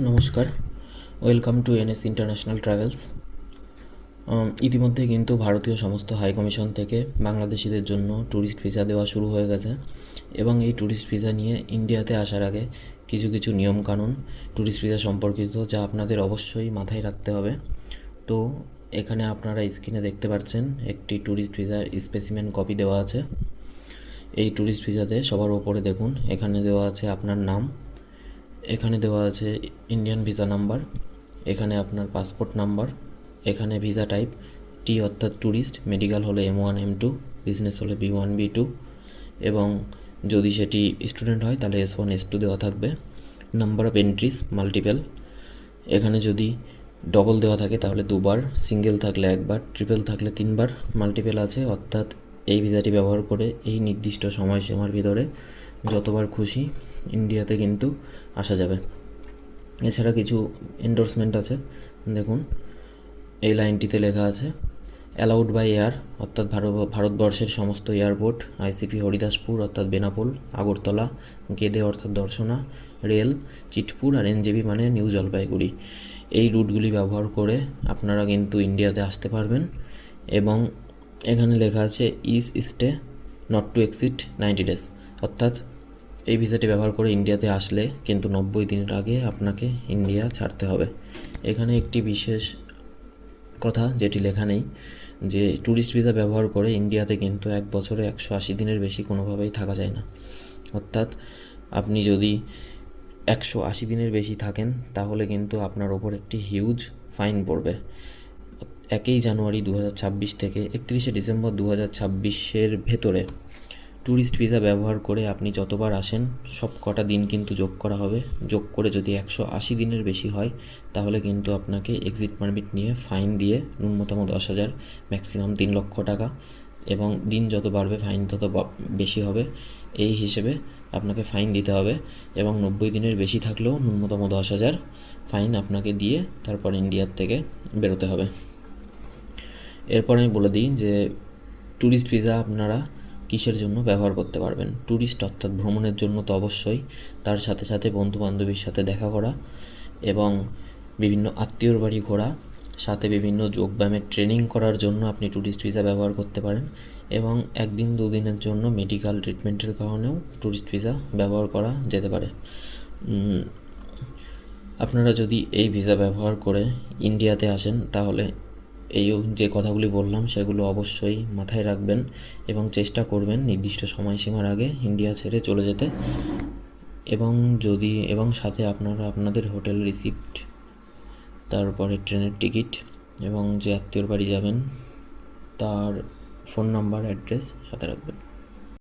নমস্কার, welcome to NS international travels. ইতিমধ্যে কিন্তু ভারতীয় সমস্ত হাই কমিশন থেকে বাংলাদেশিদের জন্য ট্যুরিস্ট ভিসা দেওয়া শুরু হয়ে গেছে এবং এই ট্যুরিস্ট ভিসা নিয়ে ইন্ডিয়াতে আসার আগে কিছু কিছু নিয়মকানুন ট্যুরিস্ট ভিসা সম্পর্কিত যা আপনাদের অবশ্যই মাথায় রাখতে হবে। তো এখানে আপনারা স্ক্রিনে দেখতে পাচ্ছেন একটি ট্যুরিস্ট ভিসার স্পেসিমেন কপি দেওয়া আছে। এই ট্যুরিস্ট ভিসাতে সবার ওপরে দেখুন এখানে দেওয়া আছে আপনার নাম, এখানে দেওয়া আছে ইন্ডিয়ান ভিসা নাম্বার, এখানে আপনার পাসপোর্ট নাম্বার, এখানে ভিসা টাইপ টি অর্থাৎ ট্যুরিস্ট, মেডিকেল হলে M1 M2, বিজনেস হলে B1 B2 এবং যদি সেটি স্টুডেন্ট হয় তাহলে S1 S2 দেওয়া থাকবে। নাম্বার অফ এন্ট্রিজ মাল্টিপল, এখানে যদি ডবল দেওয়া থাকে তাহলে দুবার, সিঙ্গেল থাকলে একবার, ট্রিপল থাকলে তিনবার, মাল্টিপল আছে অর্থাৎ এই ভিসাটি ব্যবহার করে এই নির্দিষ্ট সময়সীমার ভিতরে যতবার খুশি ইন্ডিয়াতে কিন্তু আসা যাবে। এছাড়া কিছু এন্ডোর্সমেন্ট আছে, দেখুন এই লাইনটিতে লেখা আছে অ্যালাউড বাই এয়ার অর্থাৎ ভারতবর্ষের সমস্ত এয়ারপোর্ট, ICP হরিদাসপুর অর্থাৎ বেনাপোল, আগরতলা, গেদে অর্থাৎ দর্শনা, রেল, চিটপুর আর NJB মানে নিউ জলপাইগুড়ি, এই রুটগুলি ব্যবহার করে আপনারা কিন্তু ইন্ডিয়াতে আসতে পারবেন। এবং এখানে লেখা আছে is stay not to exceed 90 days, অর্থাৎ এই ভিসাটি ব্যবহার করে ইন্ডিয়াতে আসলে কিন্তু 90 দিনের আগে আপনাকে ইন্ডিয়া ছাড়তে হবে। এখানে একটি বিশেষ কথা যেটি লেখা নেই যে ট্যুরিস্ট ভিসা ব্যবহার করে ইন্ডিয়াতে কিন্তু 1 বছরে 180 দিনের বেশি কোনোভাবেই থাকা যায় না। অর্থাৎ আপনি যদি 180 দিনের বেশি থাকেন তাহলে কিন্তু আপনার ওপর একটি হিউজ ফাইন পড়বে। 1 জানুয়ারি 2026 থেকে 31 ডিসেম্বর 2026-এর ভেতরে ট্যুরিস্ট ভিসা ব্যবহার করে আপনি যতবার আসেন সব কটা দিন কিন্তু যোগ করা হবে। যোগ করে যদি 180 দিনের বেশি হয় তাহলে কিন্তু আপনাকে এক্সিট পারমিট নিয়ে ফাইন দিয়ে ন্যূনতম 10,000, ম্যাক্সিমাম 3 লক্ষ টাকা, এবং দিন যত বাড়বে ফাইন তত বেশি হবে, এই হিসেবে আপনাকে ফাইন দিতে হবে। এবং 90 দিনের বেশি থাকলেও ন্যূনতম 10,000 ফাইন আপনাকে দিয়ে তারপর ইন্ডিয়ার থেকে বেরোতে হবে। এরপর আমি বলে দিই যে ট্যুরিস্ট ভিসা আপনারা কিসের জন্য ব্যবহার করতে পারবেন। ট্যুরিস্ট অর্থাৎ ভ্রমণের জন্য তো অবশ্যই, তার সাথে সাথে বন্ধুবান্ধবীর সাথে দেখা করা এবং বিভিন্ন আত্মীয়র বাড়ি ঘোরা, সাথে বিভিন্ন যোগব্যায়ামের ট্রেনিং করার জন্য আপনি ট্যুরিস্ট ভিসা ব্যবহার করতে পারেন। এবং 1-2 দিনের জন্য মেডিকেল ট্রিটমেন্টের কারণেও ট্যুরিস্ট ভিসা ব্যবহার করা যেতে পারে। আপনারা যদি এই ভিসা ব্যবহার করে ইন্ডিয়াতে আসেন তাহলে এই যে কথাগুলি বললাম সেগুলো অবশ্যই মাথায় রাখবেন এবং চেষ্টা করবেন নির্দিষ্ট সময়সীমার আগে ইন্ডিয়া ছেড়ে চলে যেতে। এবং সাথে আপনারা আপনাদের হোটেল রিসিপ্ট, তারপরে ট্রেনের টিকিট এবং যে আত্মীয়র বাড়ি যাবেন তার ফোন নাম্বার, অ্যাড্রেস সাথে রাখবেন।